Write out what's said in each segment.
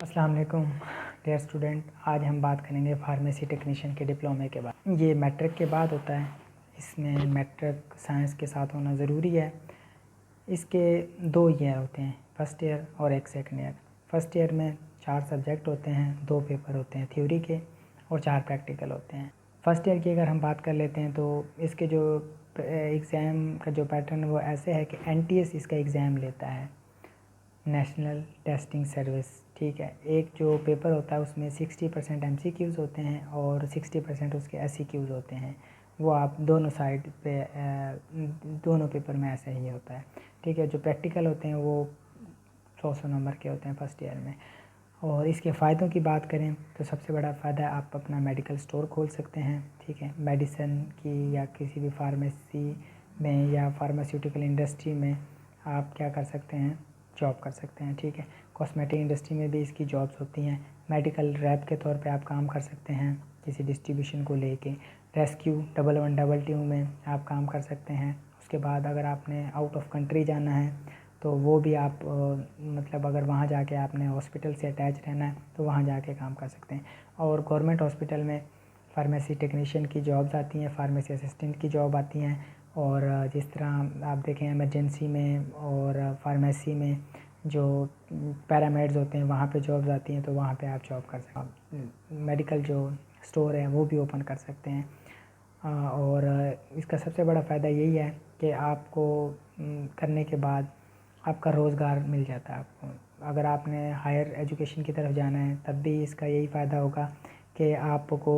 अस्सलाम वालेकुम dear student. आज हम बात करेंगे फार्मेसी टेक्नीशियन के डिप्लोमे के बाद। ये मैट्रिक के बाद होता है, इसमें मैट्रिक साइंस के साथ होना ज़रूरी है। इसके 2 ईयर होते हैं, फर्स्ट ईयर और एक सेकंड ईयर। फर्स्ट ईयर में 4 सब्जेक्ट होते हैं, 2 पेपर होते हैं थ्योरी के और 4 प्रैक्टिकल होते हैं। फर्स्ट ईयर की अगर हम बात कर लेते हैं तो इसके जो एग्ज़ाम का जो पैटर्न वो ऐसे है कि NTS इसका एग्ज़ाम लेता है, नेशनल टेस्टिंग सर्विस। ठीक है, एक जो पेपर होता है उसमें 60% MCQs होते हैं और 60% उसके SCQs होते हैं। वो आप दोनों साइड पे दोनों पेपर में ऐसा ही होता है। ठीक है, जो प्रैक्टिकल होते हैं वो 100 नंबर के होते हैं फर्स्ट ईयर में। और इसके फ़ायदों की बात करें तो सबसे बड़ा फ़ायदा है आप अपना मेडिकल स्टोर खोल सकते हैं। ठीक है, मेडिसिन की या किसी भी फार्मेसी में या फार्मास्यूटिकल इंडस्ट्री में आप क्या कर सकते हैं, जॉब कर सकते हैं। ठीक है, कॉस्मेटिक इंडस्ट्री में भी इसकी जॉब्स होती हैं। मेडिकल रैप के तौर पे आप काम कर सकते हैं किसी डिस्ट्रीब्यूशन को लेके। रेस्क्यू 112 में आप काम कर सकते हैं। उसके बाद अगर आपने आउट ऑफ कंट्री जाना है तो वो भी आप मतलब अगर वहाँ जाके आपने हॉस्पिटल से अटैच रहना है तो वहाँ जाके काम कर सकते हैं। और गवर्नमेंट हॉस्पिटल में फार्मेसी टेक्नीशियन की जॉब्स आती हैं, फार्मेसी असिस्टेंट की जॉब आती हैं। और जिस तरह आप देखें इमरजेंसी में और फार्मेसी में जो पैरामेड्स होते हैं वहाँ पे जॉब्स आती हैं, तो वहाँ पे आप जॉब कर सकते हैं। मेडिकल जो स्टोर है वो भी ओपन कर सकते हैं। और इसका सबसे बड़ा फ़ायदा यही है कि आपको करने के बाद आपका रोज़गार मिल जाता है आपको। अगर आपने हायर एजुकेशन की तरफ जाना है तब भी इसका यही फ़ायदा होगा कि आपको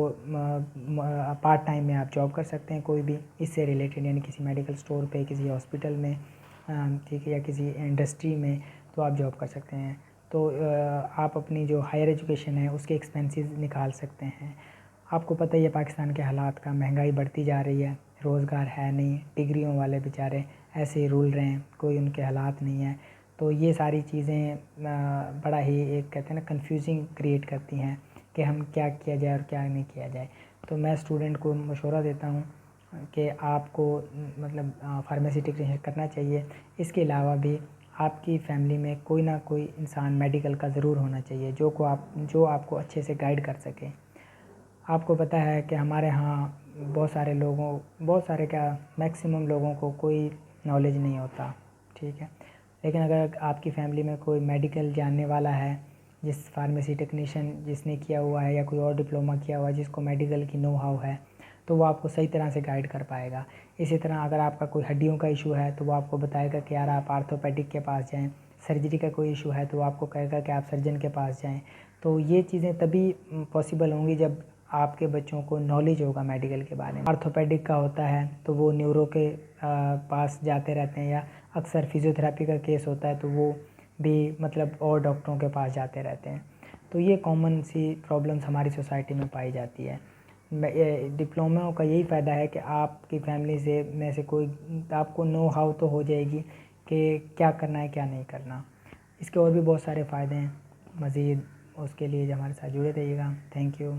पार्ट टाइम में आप जॉब कर सकते हैं कोई भी इससे रिलेटेड, यानी किसी मेडिकल स्टोर पे, किसी हॉस्पिटल में, ठीक है, या किसी इंडस्ट्री में तो आप जॉब कर सकते हैं। तो आप अपनी जो हायर एजुकेशन है उसके एक्सपेंसेस निकाल सकते हैं। आपको पता ही है पाकिस्तान के हालात का, महंगाई बढ़ती जा रही है, रोज़गार है नहीं, डिग्रियों वाले बेचारे ऐसे ही रुल रहे हैं, कोई उनके हालात नहीं है। तो ये सारी चीज़ें बड़ा ही एक कहते हैं ना कन्फ्यूजिंग क्रिएट करती हैं कि हम क्या किया जाए और क्या नहीं किया जाए। तो मैं स्टूडेंट को मशवरा देता हूँ कि आपको मतलब फार्मेसी टेक्नीशियन करना चाहिए। इसके अलावा भी आपकी फ़ैमिली में कोई ना कोई इंसान मेडिकल का ज़रूर होना चाहिए जो आपको अच्छे से गाइड कर सके। आपको पता है कि हमारे यहाँ बहुत सारे क्या मैक्सिमम लोगों को कोई नॉलेज नहीं होता। ठीक है, लेकिन अगर आपकी फ़ैमिली में कोई मेडिकल जानने वाला है, जिस फार्मेसी टेक्नीशियन जिसने किया हुआ है या कोई और डिप्लोमा किया हुआ है जिसको मेडिकल की नो हाउ है, तो वो आपको सही तरह से गाइड कर पाएगा। इसी तरह अगर आपका कोई हड्डियों का इशू है तो वो आपको बताएगा कि यार आप आर्थोपेडिक के पास जाएँ। सर्जरी का कोई इशू है तो वो आपको कहेगा कि आप सर्जन के पास जाएँ। तो ये चीज़ें तभी पॉसिबल होंगी जब आपके बच्चों को नॉलेज होगा मेडिकल के बारे में। आर्थोपेडिक का होता है तो वो न्यूरो के पास जाते रहते हैं, या अक्सर फिज़ियोथेरेपी का केस होता है तो वो भी मतलब और डॉक्टरों के पास जाते रहते हैं। तो ये कॉमन सी प्रॉब्लम्स हमारी सोसाइटी में पाई जाती है। डिप्लोमा का यही फ़ायदा है कि आपकी फैमिली से कोई आपको नो हाउ तो हो जाएगी कि क्या करना है क्या नहीं करना। इसके और भी बहुत सारे फ़ायदे हैं। मज़ीद उसके लिए हमारे साथ जुड़े रहिएगा। Thank you.